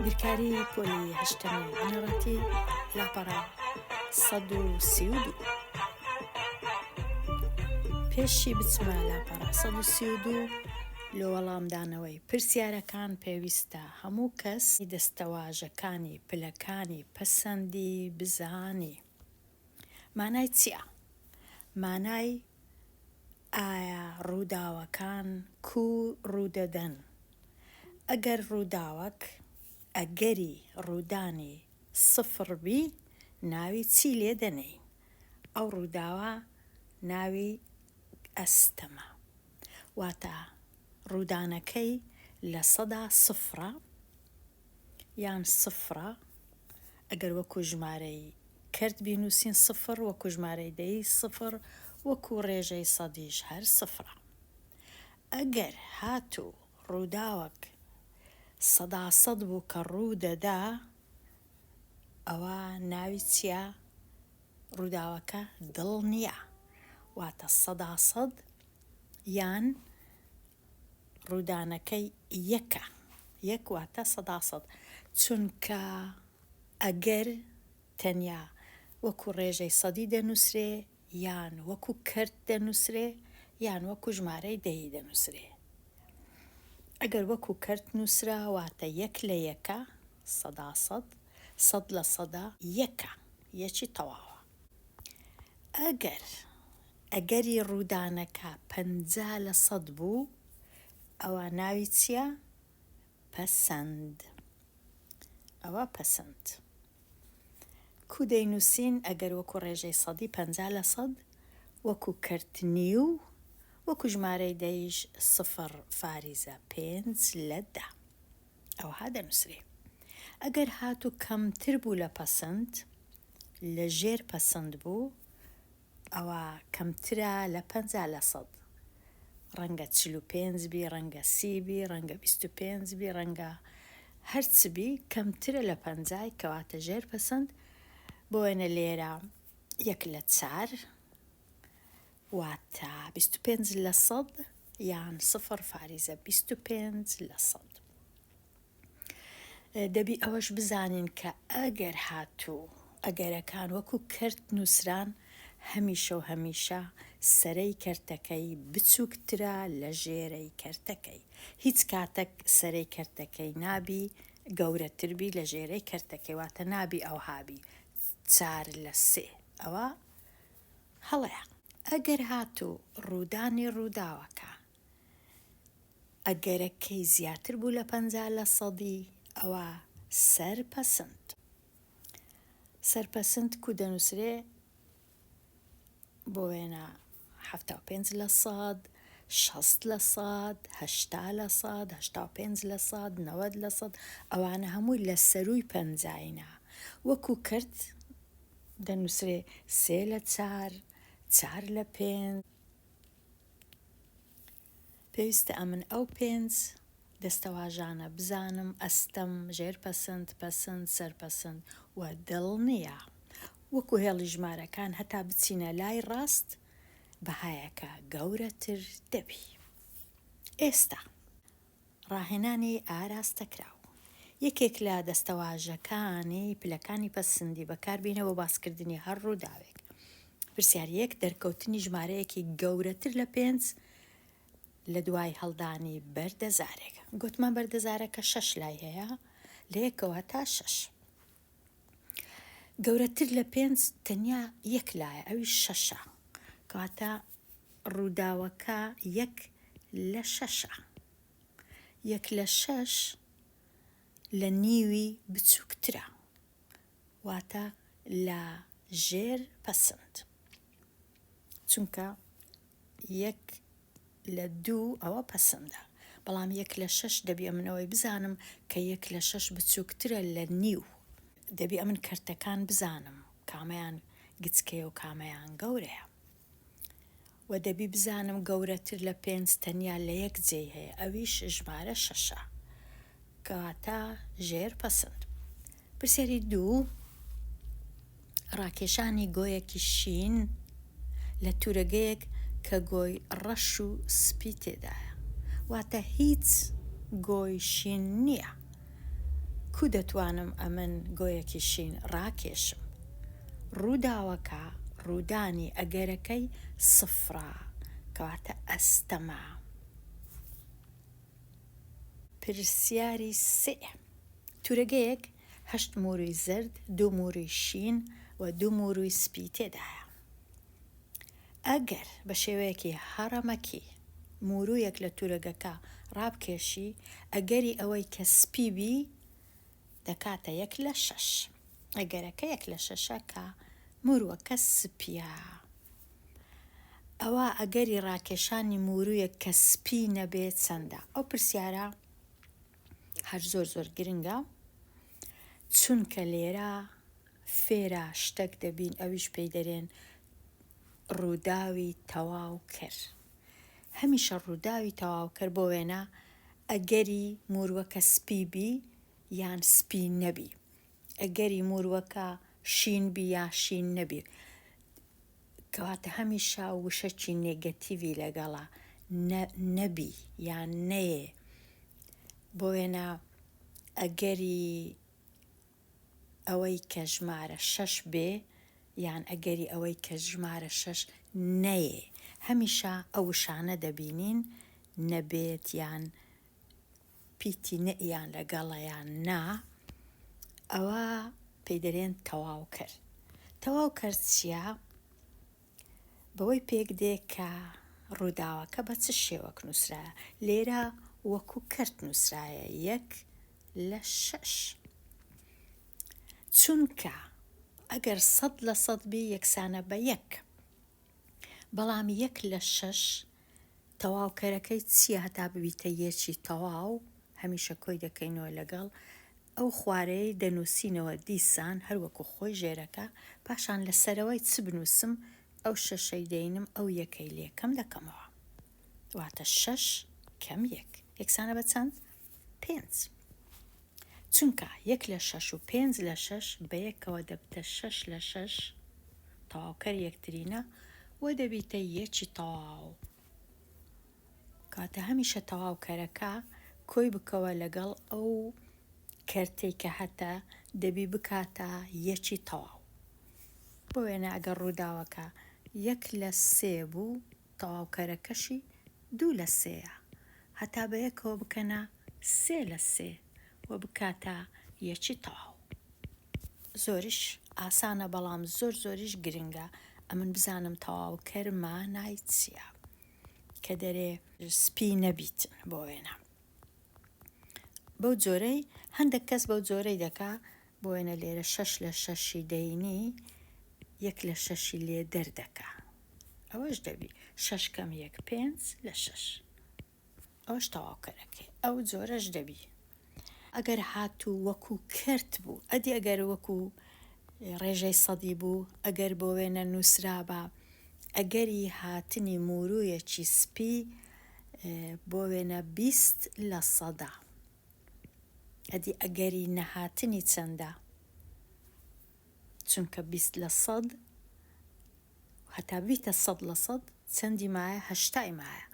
بیرکاری پۆلی هەشتەمی بنەڕەتی لاپەڕە 132 پێشی بچمە لاپەڕە 132 لە وەڵامدانەوەی پرسیارەکان پێویستە هەموو کەس دەستەواژەکانی پلەکانی پەسەندی بزانی. مانای چییە؟ مانای ئایا ڕووداوەکان ڕوودەدەن؟ ئەگەر ڕووداوەک ئەگەری ڕوودانی سفر بی ناوی چی لێ دەنێ؟ ئەو ڕووداوە ناوی ئەستەمە، واتە ڕوودانەکەی لە سەدا سفرە یان سفرە. ئەگەر وەکو ژمارەی کرد بینووسین سفر، وەکو ژمارەی دەی سفر، وەکو ڕێژەی سەدیش هەر سفرە. ئەگەر هاتوو ڕووداوەک سەدا سەد بوو کە ڕوو دەدا، ئەوە ناوی چییە؟ ڕووداوەکە دڵ نییە، واتە سەدا سەد یان ڕوودانەکەی یەکە، یەک واتە سەدا سەد. چونکە ئەگەر تەنیا وەکو ڕێژەی سەدی دەنووسرێ یان وەکو کرد دەنووسرێ یان وەکو ژمارەی دەی دەنووسرێ. ئەگەر وەکو کرد نووسرا واتە یەک لە یەکە سەدا سەد، سەد لە سەدا یەکە، یەکی تەواوە. ئەگەری ڕوودانەکە 50 لە سەد بوو، ئەوە ناوی چییە؟ پەسەند. ئەوە پەسەند. کو دەینووسین ئەگەر وەکو ڕێژەی سەدی 50 لە سەد، وەکو کرد نیو، وەکو ژمارەی دەیش 0.5 ئەوها دەنووسرێ. ئەگەر هاتوو کەمتر بوو لە پەسەند، لە ژێر پەسەند بوو، ئەوە کەمترە لە 50 لە سەد. ڕەنگە 45 بی، ڕەنگە 30 بی، ڕەنگە 25 بی، ڕەنگە هەرچ بی کەمترە لە 50 کەواتە ژێر پەسەند. بۆ وێنە لێرە 1/4 واتە 25 لە سەد یان 0.25 لە سەد. دەبی ئەوەش بزانین کە ئەگەر هاتوو ئەگەرەکان وەکو کرد نووسران، هەمیشە و هەمیشە سەرەی کەرتەکەی بچووکترە لە ژێرەی کەرتەکەی. هیچ کاتێک سەرەی کەرتەکەی نابی گەورەتربی لە ژێرەی کەرتەکەی، واتە نابی ئەو هابی 4/3. ئەوە هەڵەیە. ئەگەر هاتوو ڕوودانی ڕووداوەکە ئەگەرەکەی زیاتر بوو لە 50 لە سەدی، ئەوە سەرپەسەند. سەرپەسەند کو دەنووسرێ؟ بۆ وێنە 75 لە سەد، 60 لە سەد، 80 لە سەد، 85 لە سەد، 90 لە سەد، ئەوانە هەمووی لە سەرووی 50. وەکو کرد دەنووسرێ 3/4، 4/5. پێویستە ئەمن ئەو 5 دەستەواژانە بزانم: ئەستەم، ژێرپەسەند، پەسەند، سەرپەسەند و دڵ نییە. وەکو هێڵی ژمارەکان هەتا بچینە لای ڕاست، بەهایەکە گەورەتر دەبی. ئێستا ڕاهێنانی ئاراستەکراو. یەکێک لە دەستەواژەکانی پلەکانی پەسەندی بەکاربێنە بۆ باسکردنی هەر ڕووداوێک. پرسیارەک دەرکەوتنی ژمارەیەکی گەورەتر لە 5 لە دوای هەڵدانی بەردەزارێک. گوتمان بەردەزارەکە 6 لای هەیە، لە 1ەوە تا 6. گەورەتر لە 5 تەنیا 1 لایە، ئەوی 6ە، کەواتە ڕووداوەکە 1/6. 1/6 لە نیوی بچووکترە، واتە لە ژێر پەسەند. چونکە 1/2 ئەوە پەسەندە، بەڵام 1/6 دەبی ئەمنەوەی بزانم کە 1/6 بچووکترە لە نیو. دەبی ئەمن کەرتەکان بزانم کامەیان گچکەیە و کامەیان گەورەیە، و دەبی بزانم گەورەتر لە 5 تەنیا لە 1 جێ هەیە، ئەویش ژمارە 6ە، کەواتە ژێر پەسەند. پرسیاری 2: ڕاکێشانی گۆیەکی شین لە تورەگەیەک کە گۆی ڕەش و سپی تێدایە، واتە هیچ گۆی شین نییە. کو دەتوانم ئەمن گۆیەکی شین ڕاکێشم. ڕووداوەکە ڕوودانی ئەگەرەکەی سفرە کەواتە ئەستەمە. پرسیاری سێ. تورەگەیەک 8 مووروی زرد، 2 مووروی شین و 2 مووروی سپی تێدایە. ئەگەر بە شێوەیەکی هەڕەمەکی موورویەک لە تورەگەکە ڕابکێشی، ئەگەری ئەوەی کە سپی بی دەکاتە 1/6. ئەگەرەکە 1/6 کە موورووەکە سپیە. ئەوە ئەگەری ڕاکێشانی موورویەک کە سپی نەبێت چەندە؟ ئەو پرسیارە هەر زۆر گرنگە، چونکە لێرە فێرە شتێک دەبین ئەویش پێی دەرێن ڕووداوی تەواو کرد. هەمیشە ڕووداوی تەواو کرد بۆ وێنە ئەگەری موورووەکە سپی بی یان سپی نەبی، ئەگەری موورووەکە شین بی یا شین نەبی، کەواتە هەمیشە وشەکی نێگەتیڤی لەگەڵە، نەبی یان نەیە. بۆ وێنە ئەگەری ئەوەی کە ژمارە 6 بێ یان ئەگەری ئەوەی کە ژمارە 6 نەیە، هەمیشە ئەو وشانە دەبینین نەبێت یان پیتی نەئیان لەگەڵە یان نا، ئەوە پێی دەرێن تەواو کرد. تەواو کرد چییە؟ بەوەی پێک دێ کە ڕووداوەکە بە چ شێوەک نووسرایە. لێرە وەکو کرد نووسرایە 1/6، چونکە ئەگەر 100% بی یەکسانە بە 1، بەڵام 1/6 تەواوکەرەکەی چییە هەتا ببیتە یەکی تەواو؟ هەمیشە کۆی دەکەینەوە لەگەڵ ئەو خوارەیە دەنووسینەوە دیسان هەروەکو خۆی ژێرەکە، پاشان لەسەرەوەی چ بنووسم ئەو 6ەی دەینم ئەو 1ەی لێکەم دەکەمەوە، واتە 6 کەم 1 یەکسانە بە چەند؟ 5. چونکە 1/6 و 5/6 بە یەکەوە دەبتە 6/6 تەواوکەر یەکترینە و دەبیتە یەکی تەواو. کاتە هەمیشە تەواوکەرەکە کۆی بکەوە لەگەڵ ئەو کەرتەی کە هەتە دەبی بکاتە یەکی تەواو. بۆ وێنە ئەگەر ڕووداوەکە 1/3 بوو، تەواوکەرەکەشی 2/3ە، هەتا بە یەکەوە بکەنە 3/3 و بکاتە یەکی تەواو. زۆریش ئاسانە بەڵام زۆریش گرنگە ئەمن بزانم تەواوکەر مانای چییە، کە دەرێ سپی نەبیتن. بۆ وێنە بەو جۆرەی هەندێک کەس بەو جۆرەی دەکا، بۆ وێنە لێرە 6/6 دەینی 1/6 لێ دەردەکا، ئەوەش دەبی 6 کەم 1 5/6، ئەوەش تەواوکەرەکەی ئەو جۆرەش دەبی. ئەگەر هاتوو وەکو کرد بوو، ئەدی ئەگەر وەکو ڕێژەی سەدی بوو، ئەگەر بۆ وێنە نووسرابە ئەگەری هاتنی مووروویەکی سپی بۆ وێنە 20%، ئەدی ئەگەری نەهاتنی چەندە؟ چونکە 20% هەتا بیتە 100% چەندی مایە؟ 80 مایە،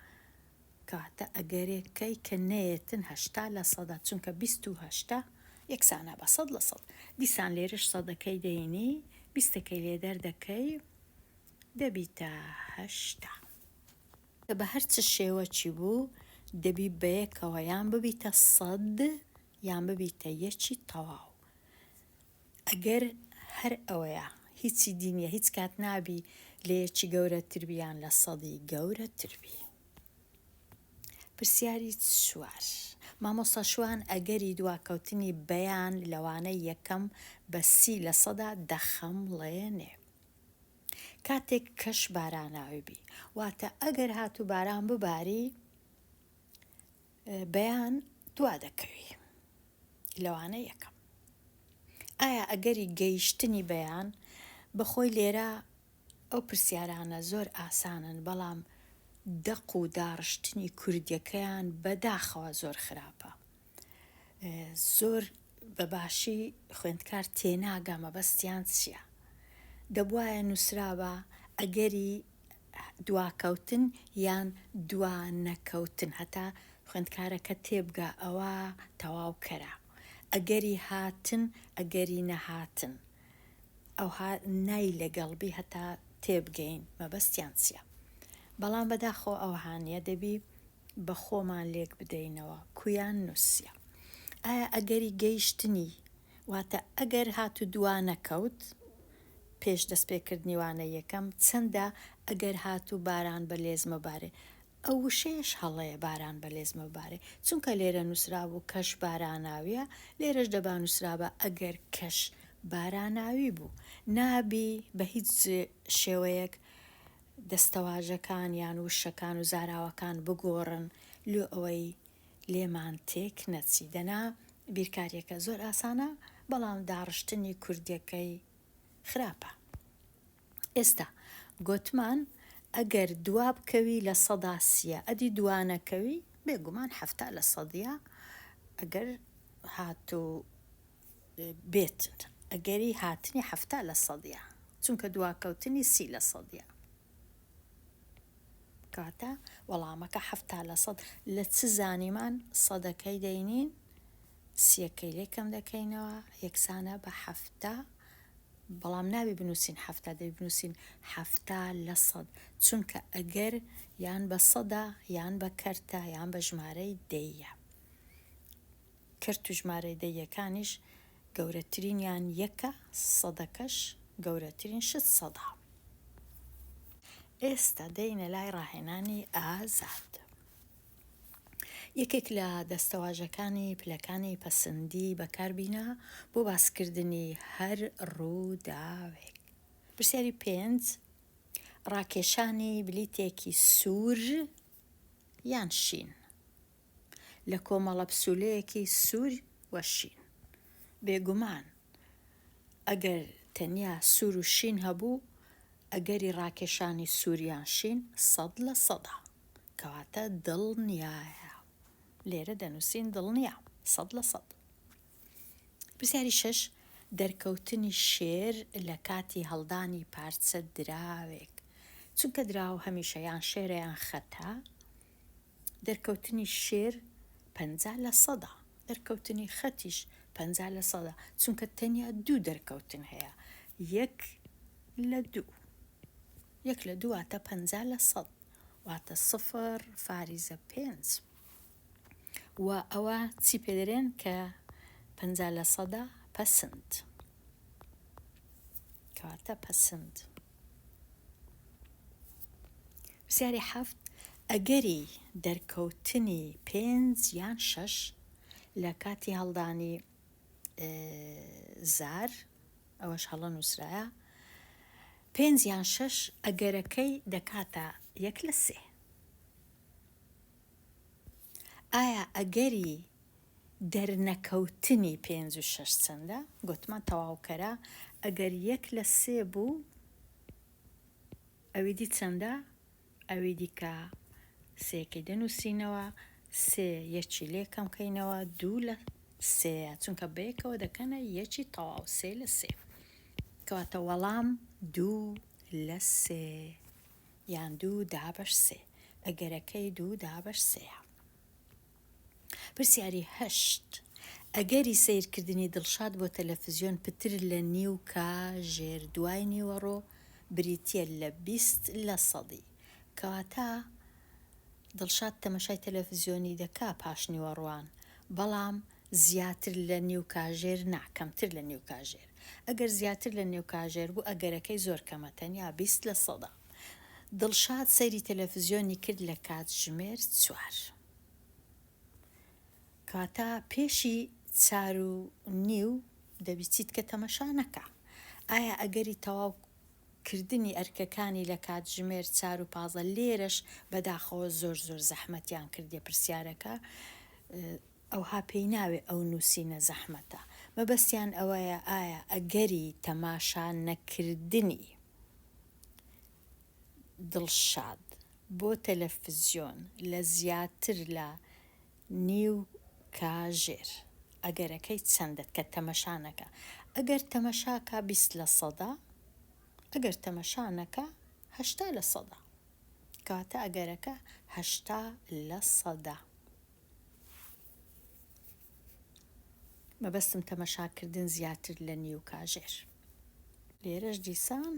کاتە ئەگەرێکەی کە نەیەتن 80%، چونکە 20 و 80 یەکسانە بە 100%. دیسان لێرش سەدەکەی دەینی 20ەکەی لێ دەردەکەی دەبیتە 80. بە هەر چ شێوەکی بوو دەبی بە یەکەوە یان ببیتە 100 یان ببیتە یەکی تەواو. ئەگەر هەر ئەوەیە هیچی دینیە، هیچ کات نابی لە یەکی گەورەتر بیان لە 100 گەورەتر بی. پرسیاری 4. مامۆستا شوان ئەگەری دواکەوتنی بەیان لەوانەی یەکەم بە 30% دەخەمڵێنێ کاتێک کەش باراناوی بی، واتە ئەگەر هاتو باران بباری بەیان دوا دەکەوی لەوانە یەکەم. ئایا ئەگەری گەیشتنی بەیان بەخۆی لێرە ئەو پرسیارانە زۆر ئاسانن، بەڵام دەق و داڕشتنی کوردیەکەیان بەداخەوە زۆر خراپە، زۆر بەباشی خوێندکار تێناگا مەبەستیان چییە. دەبوایە نووسرابە ئەگەری دواکەوتن یان دوا نەکەوتن، هەتا خوێندکارەکە تێبگا ئەوە تەواوکەرە. ئەگەری هاتن ئەگەری نەهاتن ئەوها نای لەگەڵبی هەتا تێبگەین مەبەستیان چییە. بەڵام بەداخۆ ئەوهانیە دەبی بە خۆمان لێک بدەینەوە کویان نووسە. ئایا ئەگەری گەیشتنی واتە ئەگەر هات و دوانەکەوت پێش دەستپێکردنی وانە یەکەم چەندە ئەگەر هات و باران بەلێز مەبارێ. ئەو وشەیەش هەڵەیە باران بەلێز مەبارێ، چونکە لێرە نووسرابوو کەش باراناویە، لێرەش دەبا نووسرابە ئەگەر کەش باراناوی بوو. نابی بە هیچ شێوەیەک دەستەواژەکان یان وشەکان و زاراوەکان بگۆڕن لێ ئەوەی لێمان تێک نەچی. دەنا بیرکاریەکە زۆر ئاسانە بەڵام داڕشتنی کوردیەکەی خراپە. ئێستا گوتمان ئەگەر دوا بکەوی لە سەدا سیە ئەدی دوانەکەوی بێگومان 70% ئەگەر هاتو بێتن ئەگەری هاتنی 70% چونکە دواکەوتنی 30%. کاتە وەڵامەکە 70% لە چ زانیمان سەدەکەی دەینین سیەکەی لێکەم دەکەینەوە یەکسانە بە 70. بەڵام نابی بنووسین 70 دەبی بنووسین 70%، چونکە ئەگەر یان بە سەدا یان بە کەرتە یان بە ژمارەی دەیە. کەرت و ژمارەی دەیەکانیش گەورەترینیان یەکە، سەدەکەش گەورەترین 600. ئێستا دەینە لای ڕاهێنانی ئازاد. یەکێک لە دەستەواژەکانی پلەکانی پەسەندی بەکاربینە بۆ باسکردنی هەر ڕووداوێک. پرسیاری 5 ڕاکێشانی بلیتێکی سوور یان شین لە کۆمەڵە پسوولەیەکی سوور وە شین. بێگومان ئەگەر تەنیا سوور و شین هەبوو ئەگەری ڕاکێشانی سووریان شین 100%، کەواتە دڵنیایە. لێرە دەنووسین دڵنیا 100%. پرسیاری 6 دەرکەوتنی شێر لە کاتی هەڵدانی پارچە دراوێک. چونکە دراو هەمیشە یان شێرە یان خەتە، دەرکەوتنی شێر 50%، دەرکەوتنی خەتیش 50%، چونکە تەنیا دوو دەرکەوتن هەیە، یەک لە دوو واتە 50%، واتە 0.5. و ئەوە چی پێدەرێن کە 50% پەسند، کەواتە پەسند. پرسیاری 7 ئەگەری دەرکەوتنی 5 یان 6 لە کاتی هەڵدانی زار، ئەوەش هەڵە نووسرایە، 5 یان 6 ئەگەرەکەی دەکاتە 1/3. ئایا ئەگەری دەرنەکەوتنی 5 و 6 چەندە؟ گوتمان تەواوکەرە ئەگەر 1/3 بوو ئەوی دی چەندە؟ ئەوی دیکە سێکەی دەنووسینەوە، 3 یەکی لێکەم کەینەوە 2/3، چونکە بەیەکەوە دەکەنە یەکی تەواو 3/3، کەواتە وەڵام 2/3 یان 2/3، ئەگەرەکەی 2/3. پرسیاری 8 ئەگەری سیرکردنی دڵشاد بۆ تەلەڤیزیۆن پتر لە نیو کاژێر دوای نیوەڕۆ بریتیە لە 20%، کەواتە دڵشاد تەمەشای تەلەڤیزیۆنی دەکا پاش نیوەڕۆوان، بەڵام زیاتر لە نیو کاژێر نا، کەمتر لە نیو کاژێر. ئەگەر زیاتر لە نیو کاژێر بوو ئەگەرەکەی زۆر کەمە، تەنیا 20%. دڵشاد سەیری تەلەڤیزیۆنی کرد لە کاتژمێر 4، کاتە پێشی 4:30 دەبیچیت کە تەمەشا نەکا. ئایا ئەگەری تەواوکردنی ئەرکەکانی لە کاتژمێر 4:15 لێرەش بەداخەوە زۆر زەحمەتیان کردێ پرسیارەکە، ئەوها پێی ناوێ ئەو نووسینە زەحمەتە، مەبەستیان ئەوەیە ئایا ئەگەری تەماشا نەکردنی دڵشاد بۆ تەلەڤیزیۆن لە زیاتر لە نیو کاژێر ئەگەرەکەی چەندت کە تەمەشانەکە. ئەگەر تەمەشاکە 20%، ئەگەر تەمەشانەکە 80%، کاتە ئەگەرەکە 80%. مەبەستم تەمەشاکردن زیاتر لە نیو کاژێر. لێرەش دیسان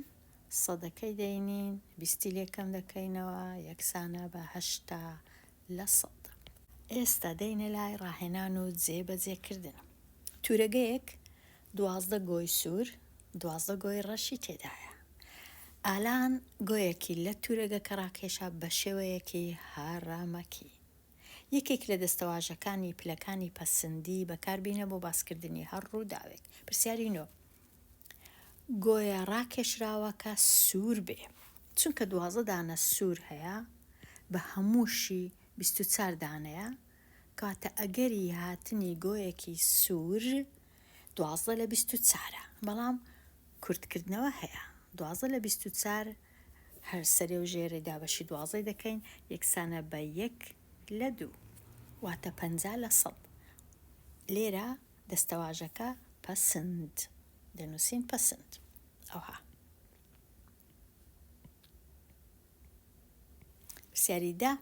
سەدەکەی دەینین، 20 لێکەم دەکەینەوە، یەکسانە بە 80%. ئێستا دەینە لای ڕاهێنان و جێبەجێکردن. تورەگەیەک 12 گۆی سوور، 12 گۆی ڕەشی تێدایە. ئالان گۆیەکی لە تورەگە کە ڕاکێشە بە شێوەیەکی هەڕەمەکی. یەکێک لە دەستەواژەکانی پلەکانی پەسەندی بەکاربینە بۆ باسکردنی هەڕ و داوێک. پرسیاری نۆ: گۆیە ڕاکێشراوەکە سوور بێ. چونکە 12 دانە سوور هەیە بە هەمووشی 24 دانەیە، کاتە ئەگەری هاتنی گۆیەکی سوور 12 لە 24، بەڵام کورتکردنەوە هەیە. 12 لە 24 هەر سەرێ و ژێرەی دابەشی 12 دەکەین، یەکسانە بە 1/2، واتە 50%. لێرە دەستەواژەکە پەسند، دەنووسین پەسند. ئەوها پرسیاری دا: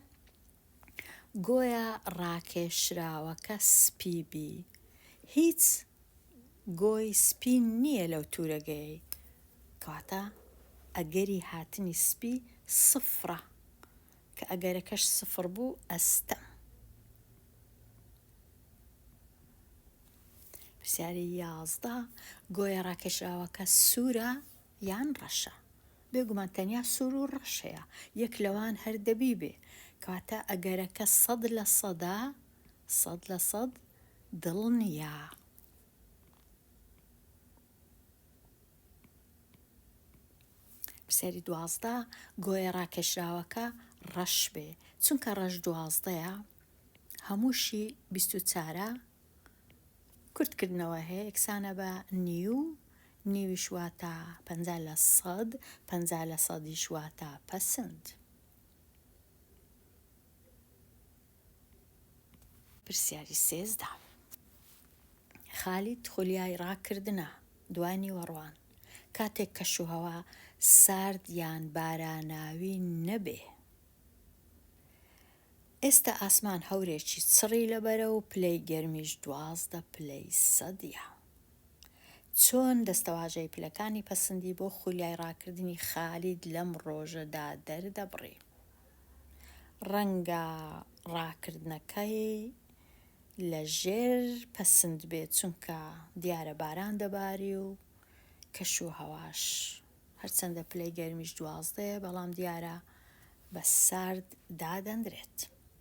گۆیە ڕاکێشراوەکە سپی بی. هیچ گۆی سپی نییە لەو تورەگەی، کەواتە ئەگەری هاتنی سپی 0، کە ئەگەرەکەش 0 بوو ئەستە. پرسیاری 11: گۆیە ڕاکێشراوەکە سوورە یان ڕەشە؟ بێگومان تەنیا سوور و ڕەش هەیە، یەک لەوان هەر دەبی بێ، کەواتە ئەگەرەکە 100%، 100% دڵنیە. پرسیاری 12: گۆیە ڕاکێشراوەکە ڕەش بێ. چونکە ڕەش 12ە، هەمووشی 24ە، کورتکردنەوە هەیە، یەکسانە بە نیو، نیویش واتە 50%، 50%یش واتە پەسند. پرسیاری 13: خالید خولیای ڕاکردنە دوای نیوەڕوان، کاتێک کەشوهەوا سارد یان باراناوی نەبێ. ئێستا ئاسمان هەورێکی چڕی لەبەرە و پلەی گەرمیش 12 پلەی سەدیە. چۆن دەستەواژەی پلەکانی پەسەندی بۆ خولیای ڕاکردنی خالید لەم ڕۆژەدا دەردەبڕی؟ ڕەنگە ڕاکردنەکەی لە ژێر پەسند بێت، چونکە دیارە باران دەباری و کەشوهەواش هەرچەندە پلەی گەرمیش 12، بەڵام دیارە بە سارد دادەندرێت،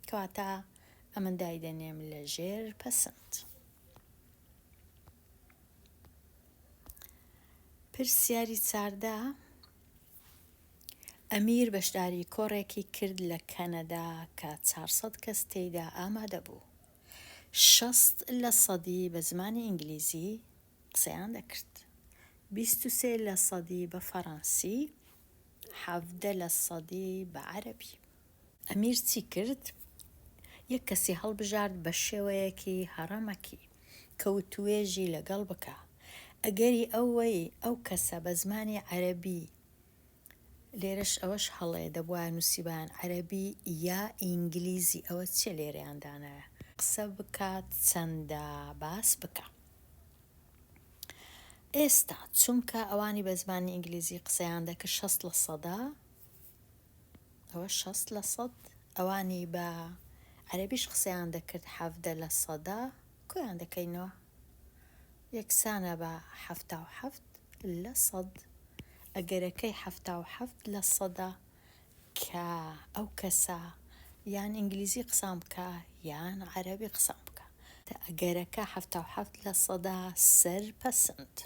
کەواتە ئەمن دایدەنێم لە ژێر پەسند. پرسیاری 14: ئەمیر بەشداری کۆڕێکی کرد لە کەنەدا کە 400 کەس تێیدا ئامادە بوو. 60% بە زمانی ئینگلیزی قسەیان دەکرد، 23% بە فەڕەنسی، 17% بە عەرەبی. ئەمیر چی کرد؟ یەک کەسی هەڵبژارد بە شێوەیەکی هەڕەمەکی، کەوت توێژی لەگەڵ بکە. ئەگەری ئەو کەسە بە زمانی عەرەبی، لێرەش ئەوەش هەڵەیە، دەبوایە نووسیبان عەرەبی یا ئینگلیزی، ئەوە چێ لێرەیاندانایە، قسە بکات چەندە باس بکە. ئێستا چونکە ئەوانی بە زمانی ئینگلیزی قسەیان دەکرد 60%، ئەوە 60%، ئەوانی بە عەرەبیش قسەیان دەکرد 17%، کۆیان دەکەینەوە؟ یەکسانە بە 77%. ئەگەرەکەی 77%، کە ئەو کەسە یان ئینگلیزی قسەم بکە یان عەرەبی قسەم بکە. ئەگەرەکە 77% سەر پەسند.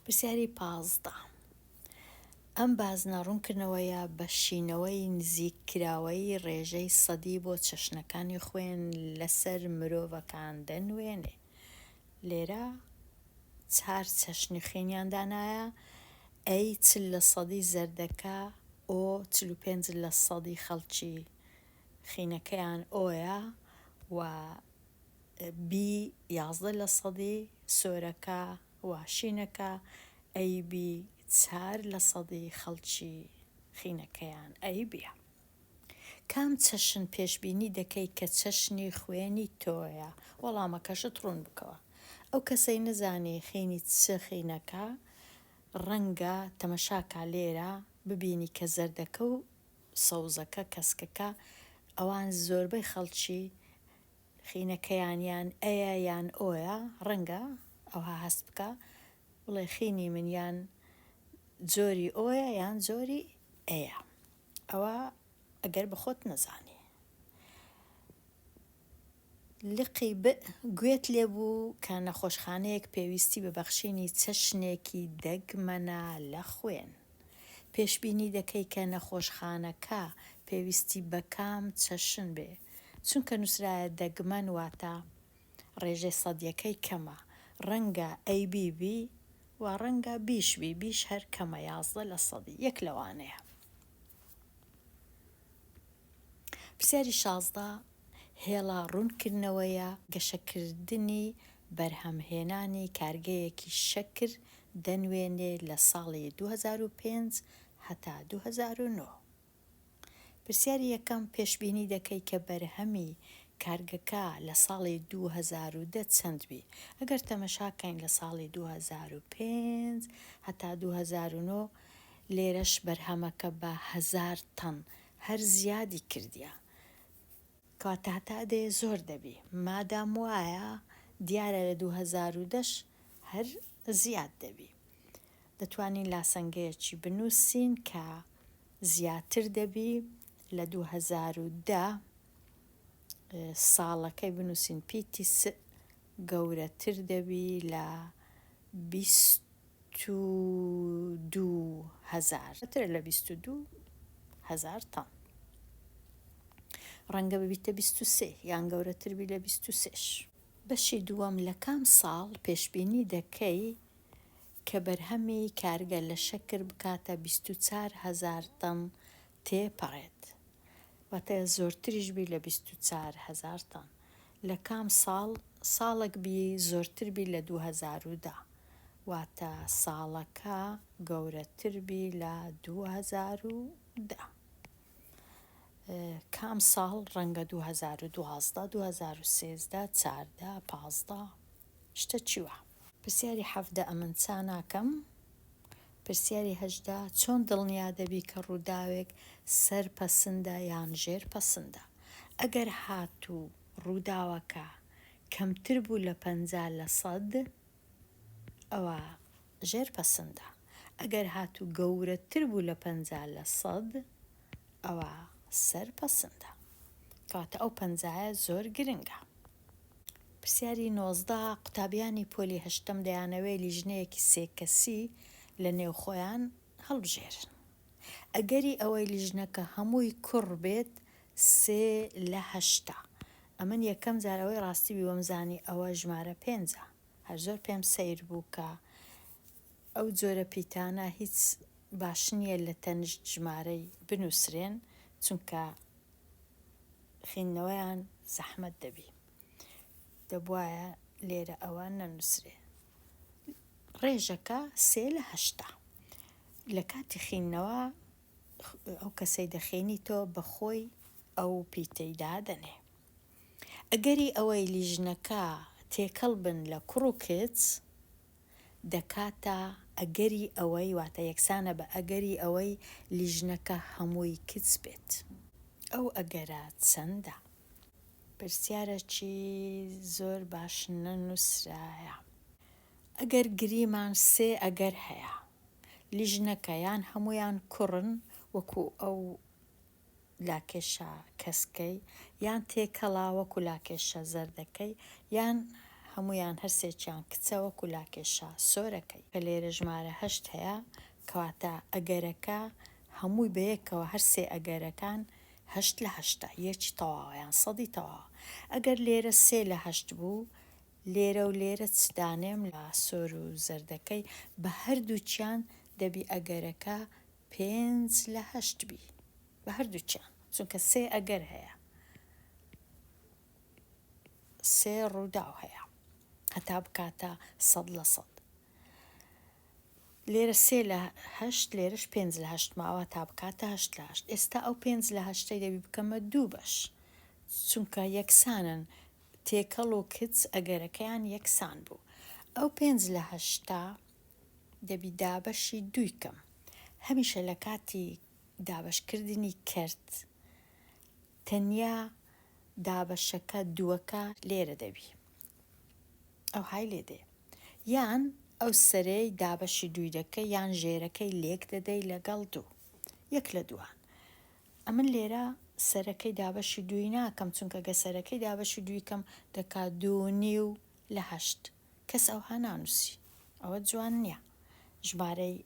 پرسیاری 15: ئەم بازنە ڕوونکردنەوەیە بە شینەوەی نزیککراوەی ڕێژەی سەدی بۆ چەشنەکانی خوێن لەسەر مرۆڤەکان دەنوێنێ. لێرە 4 چەشنی خوێنیان دانایە، ئەی 40% زەردەکە، ئۆ 45% خەڵکی خینەکەیان ئۆیە، و بی 11% سۆرەکە واشینەکە، ئەی بی 4% خەڵکی خینەکەیان ئەی بیە. کام چەشن پێشبینی دەکەی کە چەشنی خوێنی تۆیە؟ وەڵامەکەشت ڕوون بکەوە. ئەو کەسەی نەزانی خێنی چ خینەکە ڕەنگە تەمەشاکە لێرە ببینی کە زەردەکە و سەوزەکە کەسکەکە ئەوان زۆربەی خەڵکی خینەکەیان یان ئەیە یان ئۆیە، ڕەنگە ئەوها هەست بکە بڵێ خینی من یان جۆری ئۆیە یان جۆری ئەیە. ئەوە ئەگەر بەخۆت نەزانی. لقی گوێت لێبوو کە نەخۆشخانەیەک پێویستی بە بەخشینی چەشنێکی دەگمەنە لە خوێن. پێشبینی دەکەی کە نەخۆشخانەکە پێویستی بە کام چەشن بێ، چونکە نووسرایە دەگمەن واتە ڕێژەی سەدیەکەی کەمە، ڕەنگە ئەیبیبی و ڕەنگە بیشبی، بیش هەر کەمە 11% یەک لەوانەیە. پرسیاری 16 هێڵا ڕوونکردنەوەیە گەشەکردنی بەرهەمهێنانی کارگەیەکی شەکر دەنوێنێ لە ساڵی 2005 هەتا 2009. پرسیاری یەکەم پێشبینی دەکەی کە بەرهەمی کارگەکە لە ساڵی 2010 چەند بی؟ ئەگەر تەمەشاکەین لە ساڵی 2005 هەتا 2009 لێرەش بەرهەمەکە بە 1000 تەن هەر زیادی کردیە، کەواتە هەتا دێ زۆر دەبی. مادام وایە دیارە لە 2010 هەر زیاد دەبی. دەتوانین لاسەنگەیەکی بنووسین کە زیاتر دەبی لە 2010 ساڵەکەی بنووسین پیتی گەورەتر دەبی لە 22,000 لە 22,000 تەن. ڕەنگە ببیتە 23 یان گەورەتر بی لە 23. بەشی دووەم لە کام ساڵ پێشبینی دەکەی کە بەرهەمی کارگە لە شەکر بکاتە 24,000 تەن تێپەڕێت، واتە زۆرتریش بی لە 24,000 تەن. لە کام ساڵێک بی زۆرتر بی لە 2010، واتە ساڵەکە گەورەتر بی لە 2010. کام ساڵ ڕەنگە 2012 2013 14 15 شتە چیوە. پرسیاری 17 ئەمن چا ناکەم. پرسیاری 18 چۆن دڵنیا دەبی کە ڕووداوێک سەرپەسندە یان ژێرپەسندە؟ ئەگەر هاتوو ڕووداوەکە کەمتر بوو لە 50%، ئەوە ژێرپەسندە. ئەگەر هاتوو گەورەتر بوو لە 50%، ئەوە سەرپەسندە، کەواتە ئەو 50 زۆر گرنگە. پرسیاری 19 قوتابیانی پۆلی هەشتەم دەیانەوێت لیژنەیەکی سێکەسی لە نێوخۆیان هەڵبژێرن. ئەگەری ئەوەی لیژنەکە هەمووی کوڕ بێت 3/8. ئەمن یەکەم جارەوەی ڕاستی بیوەمزانی ئەوە ژمارە 5. هەر زۆر پێم سەیر بوو کە ئەو جۆرە پیتانە هیچ باش نییە لە تەنیشت ژمارەی بنووسرێن، چونکە خینەوەیان زەحمەت دەبی، دەبوایە لێرە ئەوە نەنووسرێ. ڕێژەکە 3/8. لە کاتی خینەوە ئەو کەسەی دەخێنیتەوە بەخۆی ئەو پیتەی دادەنێ. ئەگەری ئەوەی لیژنەکە تێکەڵ بن لە کوڕ و کچ دەکاتە ئەگەری ئەوەی، واتە یەکسانە بە ئەگەری ئەوەی لیژنەکە هەمووی کچ بێت. ئەو ئەگەرە چەندە؟ پرسیارێکی زۆر باش نەنووسرایە. ئەگەر گریمان 3 ئەگەر هەیە، لیژنەکە یان هەمویان کوڕن وەکو ئەو لاکێشە کەسکەی، یان تێکەڵا وەکو لاکێشە زەردەکەی، یان هەمویان هەرسێکیان کچە وەکو لاکێشە سۆرەکەی. کە لێرە ژمارە 8 هەیە، کەواتە ئەگەرەکە هەمووی بەیەکەوە هەرسێ ئەگەرەکان 8/8 یەکی تەواوە یان سەدی تەواوە. ئەگەر لێرە 3/8 بوو، لێرە و لێرە چدانێم لە سۆر و زەردەکەی بە هەردووچیان دەبی ئەگەرەکە 5/8 بی، بە هەردووچیان، چونکە 3 ئەگەر هەیە، 3 ڕووداو هەیە، هەتا بکاتە 100%. لێرە 3/8 لێرەش 5/8 ماوە تا بکاتە 8/8. ئێستا ئەو 5/8 دەبی بکەمە 2 بەش، چونکە یەکسانن تێکەڵ و کچ ئەگەرەکەیان یەکسان بوو. ئەو 5/8 دەبی دابەشی 2 کەم. هەمیشە لە کاتی دابەشکردنی کرد تەنیا دابەشەکە دووەکە لێرە دەبی، ئەو های لێ دێ، یان ئەو سەرەی دابەشی 2 دەکەی یان ژێرەکەی لێک دەدەی لەگەڵ 2، یەک لە دووان. ئەمن لێرە سەرەکەی دابەشی 2 ناکەم، چونکە گە سەرەکەی دابەشی 2 کەم دەکات 2.5/8. کەس ئەوها نانووسی، ئەوە جوان نییە. ژمارەی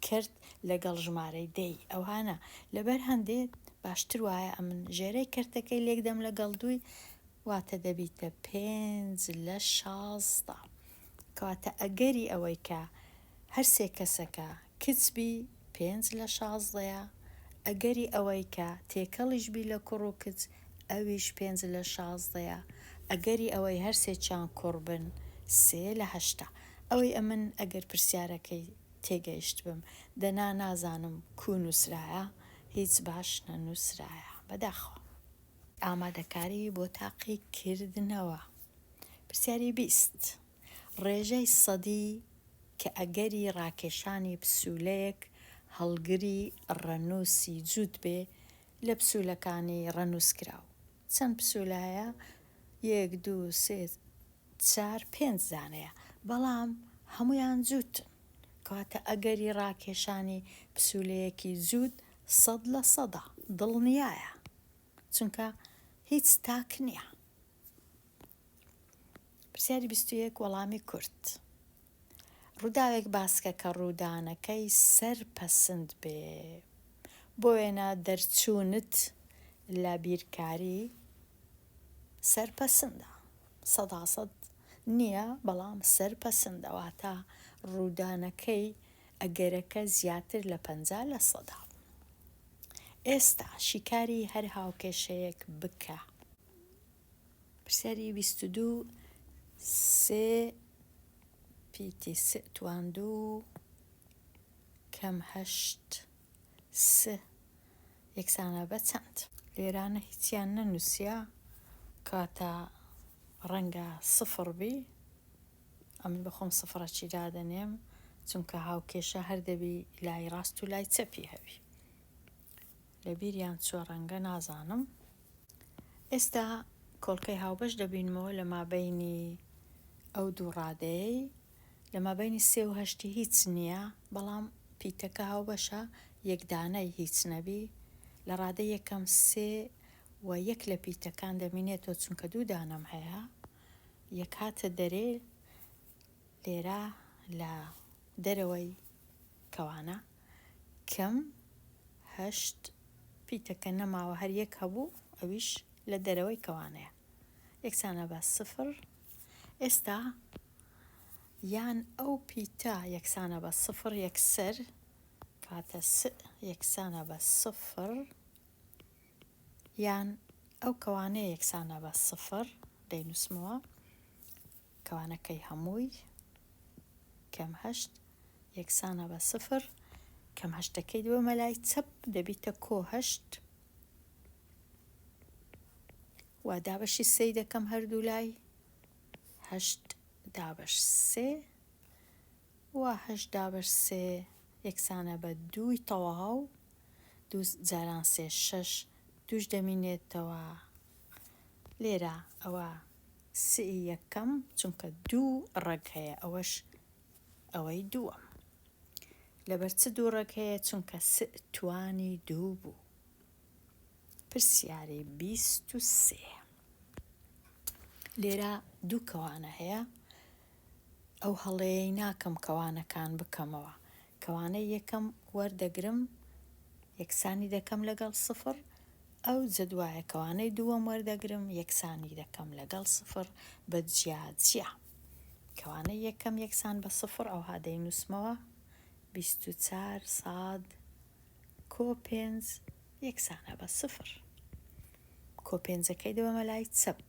کرد لەگەڵ ژمارەی دەی ئەوهانە، لەبەر هەندێک باشتر وایە ئەمن ژێرەی کردەکەی لێک دەم لەگەڵ 2 واتە دەبیتە 5/16. کەواتە ئەگەری ئەوەی کە هەرسێ کەسەکە کچبی 5/16، ئەگەری ئەوەی کە تێکەڵیش بی لە کوڕ و کچ ئەویش 5/16، ئەگەری ئەوەی هەرسێکیان کوڕ بن 3/8. ئەوەی ئەمن ئەگەر پرسیارەکەی تێگەیشت بم دەنا نازانم کو نووسرایە، هیچ باش نەنووسرایە. بەداخەوە ئامادەکاری بۆ تاقی کردنەوە. پرسیاری 20. ڕێژەی سەدی کە ئەگەری ڕاکێشانی پسوولەیەک هەڵگری ڕەنووسی جووت بێ لە پسوولەکانی ڕەنووسکراو. چەند پسوولایە؟ 1 2 3 4 5 دانەیە، بەڵام هەمویان جووتن. کەواتە ئەگەری ڕاکێشانی پسوولەیەکی جووت 100%، دڵنیایە، چونکە هیچ تاک نییە. پرسیاری 21 وەڵامی کورت. ڕووداوێک باسکە کە ڕوودانەکەی سەرپەسند بێ، بۆ وێنە دەرچوونت لە بیرکاری سەرپەسندە، 100% نییە، بەڵام سەرپەسندەواتە ڕوودانەکەی ئەگەرەکە زیاتر لە 50%. ئێستا شیکاری هەر هاوکێشەیەک بکە. پرسیاری 22 3 پیتی 3 توان 2 کەم 8 3 یەکسانە بە چەند؟ لێرانە هیچیان نەنووسیە، کاتە ڕەنگە 0 بی، ئەمن بەخۆم 0 دادەنێم، چونکە هاوکێشە هەر دەبی لای ڕاست و لای چەپی هەبی. لە بیریان چوە ڕەنگە نازانم. ئێستا کۆڵکەی هاوبەش دەبینمەوە لە مابەینی ئەو دوو ڕادەیەی، لە مابەینی 3 و 8 هیچ نییە، بەڵام پیتەکە هاوبەشە، یەکدانەی هیچ نەبی. لە ڕادەی یەکەم 3 و 1 لە پیتەکان دەمینێتەوە، چونکە 2 دانەم هەیە، یەک هاتە دەرێ، لێرە لە دەرەوەی کەوانە کەم 8 پیتەکە نەماوە، هەر یەک هەبوو، ئەویش لە دەرەوەی کەوانەیە، یەکسانە بە 0. ئێستا یان ئەو پیتە یەکسانە بە 0 یەکسەر، کاتە یەکسانە بە 0، یان ئەو کەوانەیە یەکسانە بە 0 دەینووسمەوە، کەوانەکەی هەمووی کەم 8 یەکسانە بە 0، کەم 8ەکەی دووەمە لای چەپ دەبیتە کۆ 8 و دابەشی 3 دەکەم هەردوو لای 8 دابەش 3 و 8 دابەش 3 یەکسانە بە 2 تەواو، 2 جاران 3 6 دووش دەمینێتەوە، لێرە ئەوە 3 یەکەم، چونکە 2 ڕەگ هەیە، ئەوەش ئەوەی دووەم. لەبەر چ 2 ڕەگ هەیە؟ چونکە 3 توانی 2 بوو. پرسیاری 23. لێرە 2 کەوانە هەیە، ئەو هەڵەیەی ناکەم کەوانەکان بکەمەوە. کەوانەی یەکەم وەردەگرم، یەکسانی دەکەم لەگەڵ 0، ئەو جەدوایە کەوانەی دووەم وەردەگرم، یەکسانی دەکەم لەگەڵ 0 بە جیاجیا. کەوانەی یەکەم یەکسان بە 0، ئەوها دەینووسمەوە، 24 ساد کۆ 5 یەکسانە بە 0. کۆ 5ەکەی دەوەمە لای چەپ،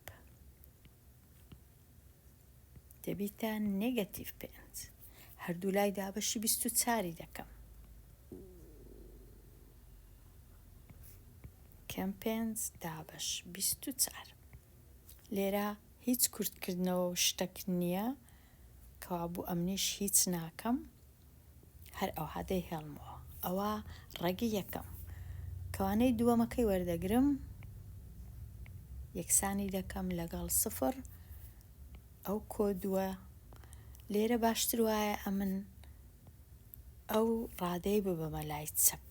دەبیتە نێگەتیڤ 5. هەردوو لای دابەشی 24 دەکەم. کەم 5 دابەش 24. لێرە هیچ کورتکردنەوە و شتێک نییە کەوا بوو ئەمنیش هیچ ناکەم، هەر ئەو هەدەی هێڵمەوە. ئەوە ڕێگی یەکەم. کەوانەی دووەمەکەی وەردەگرم، یەکسانی دەکەم لەگەڵ 0. ئەو کۆدووە لێرە باشتر وایە ئەمن ئەو ڕادەی ببەمە لای چەپ،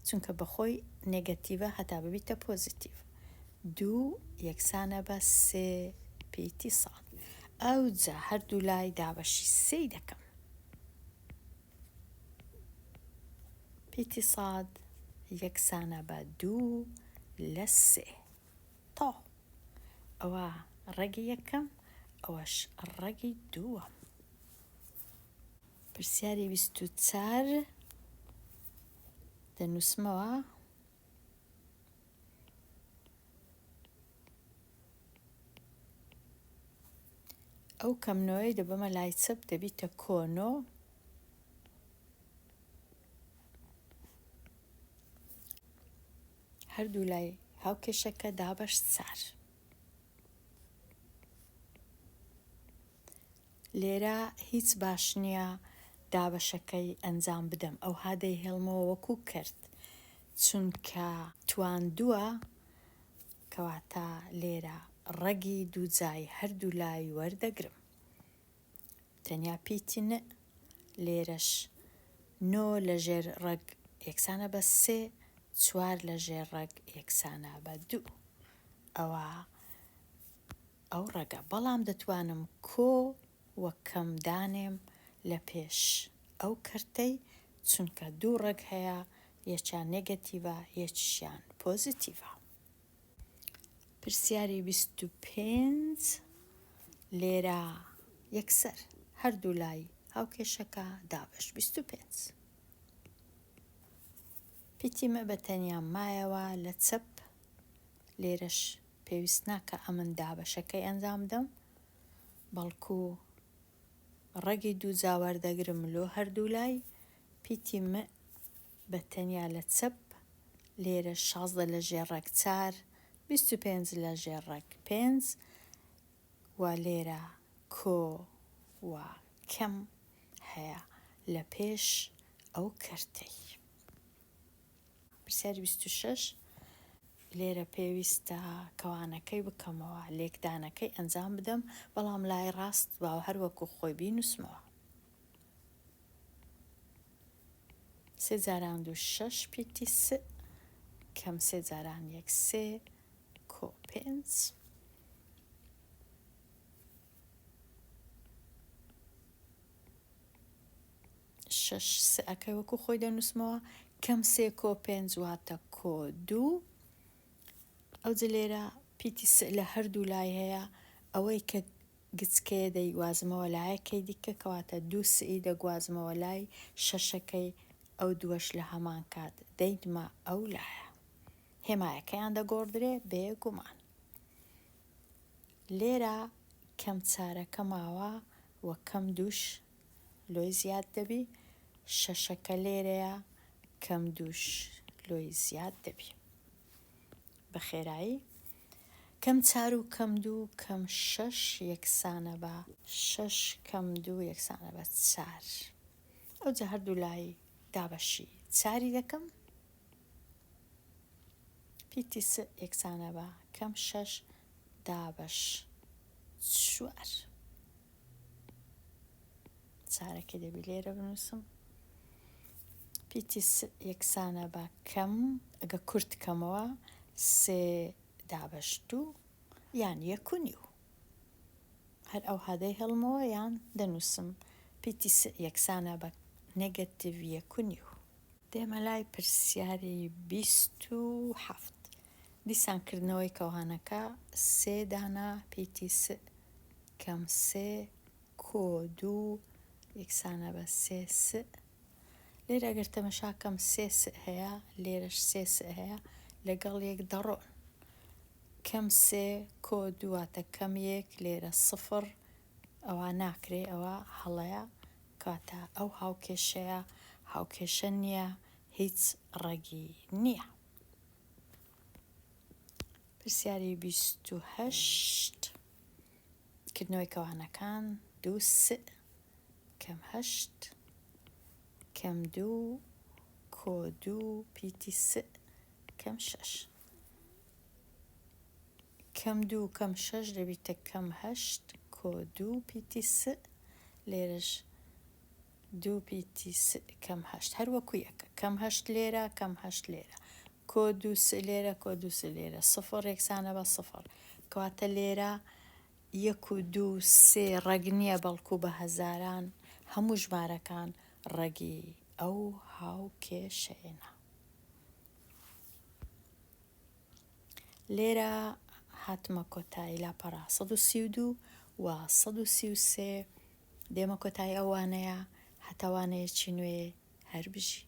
چونکە بەخۆی نێگەتیڤە هەتا ببیتە پۆزیتیڤ. 2 یەکسانە بە 3 پیتی ساڵ. ئەوجا هەردوو لای دابەشی 3 دەکەم. پیتی ساد یەکسانە بە 2 لە 3. تۆ ئەوە ڕێگی یەکەم، ئەوەش ڕێگی دووەم. پرسیاری 24 دەنووسمەوە. ئەو کەمنەوەی دەبەمە لای چەپ دەبیتە کۆنۆ. هەردوو لای هاوکێشەکە دابەش 4. لێرە هیچ باش نییە دابەشەکەی ئەنجام بدەم، ئەو هادەی هێڵمەوە وەکو کرد، چونکە تواندووە، کەواتە لێرە ڕەگی دووجای هەردوو لای وەردەگرم. تەنیا پیتی ن، لێرەش 9 لەژێر ڕەگ یەکسانە بە 3، 4 لەژێر ڕەگ یەکسانە بە 2. ئەوە ئەو ڕەگە، بەڵام دەتوانم کۆ وەکەم دانێم لە پێش ئەو کەرتەی، چونکە 2 ڕەگ هەیە، یەکیان نێگەتیڤە یەکیشیان پۆزیتیڤە. پرسیاری 25 لێرە یەکسەر هەردوو لای هاوکێشەکە دابەش 25. پیتیمە بە تەنیا مایەوە لە چەپ، لێرەش پێویست ناکە ئەمن دابەشەکەی ئەنجام دەم، بەڵکو ڕەگی دووجا وەردەگرم لۆ هەردوو لای. پیتیمە بە تەنیا لە چەپ، لێرە 16 لەژێر ڕەگ 4، 25 لەژێر ڕەگ 5، و لێرە کۆ و کەم هەیە لە پێش ئەو کەرتەی. پرسیاری 26 لێرە پێویستە کەوانەکەی بکەمەوە، لێکدانەکەی ئەنجام بدەم، بەڵام لای ڕاست باو هەر وەکو خۆی بینوسمەوە. 3 جاران 2 6 پیتی س، کەم 3 جاران 1 3 کۆ 5. شەش سەکەی وەکو خۆی دەنووسمەوە، کەم 3 کۆ 5 واتە کۆ 2. ئەو لێرە پیتی س لە هەردوو لای هەیە، ئەوەی کە گچکەیە دەیگوازمەوە لایەکەی دیکە، کەواتە 2 سئی دەگوازمەوە لای شەشەکەی، ئەو دووەش لە هەمان کات دەیدمە ئەو لایە، هێمایەکەیان دەگۆڕدرێ بێگومان. لێرە کەم 4ەکە ماوە وە کەم 2ش لۆی زیاد دەبی، شەشەکە لێرەیە، کەم 2ش لۆی زیاد دەبی. بە خێرایی، کەم 4 و کەم 2 کەم 6 یەکسانە بە 6، کەم 2 یەکسانە بە 4. ئەوجا هەردوو لای دابەشی 4 دەکەم. پیتی س یەکسانە بە کەم 6 دابەش 4. چارەکەی دەبی لێرە بنووسم. پیتی س یەکسانە بە کەم، ئەگە کورت کەمەوە 3 دابەش 2 یان 1.5. هەر ئەو هەدەی هەڵمەوە یان دەنووسم پیتی س یەکسانە بە نێگەتیڤ 1.5. دێمە لای پرسیاری 27. دیسانکردنەوەی کەوانەکە 3 دانا پیتی س کەم 3 کۆ 2 یەکسانە بە 3 س. لێرە ئەگەر تەمەشا کەم 3 س هەیە، لێرەش 3 س هەیە، لەگەڵ یەک دەڕۆن. کەم 3 کۆ 2 واتە کەم 1، لێرە 0، ئەوە ناکرێ، ئەوە هەڵەیە، کاتە ئەو هاوکێشەیە هاوکێشە نییە، هیچ ڕەگی نییە. پرسیاری 28 کردنەوەی کەوانەکان 2 س کەم 8 کەم 2 کۆ 2 پیتی س کەم 6 کەم 2 کەم 6 دەبیتە کەم 8 کۆ 2 پیتی س لێرەش 2 پیتی س کەم 8 هەروەکو یەکە کەم 8 لێرە کەم 8 لێرە کۆ 2 س لێرە کۆ 2 س لێرە سفر یەکسانە بە سفر کەواتە لێرە 1 و 2 3 ڕەگ نییە بەڵکو بە هەزاران هەموو ژمارەکان ڕەگی ئەو هاوکێشەیەنە. لێرە هاتمە کۆتایی لاپەڕا 132 و 133 دێمە کۆتایی ئەوانەیە هەتاوانەیەکی نوێ هەر بژی.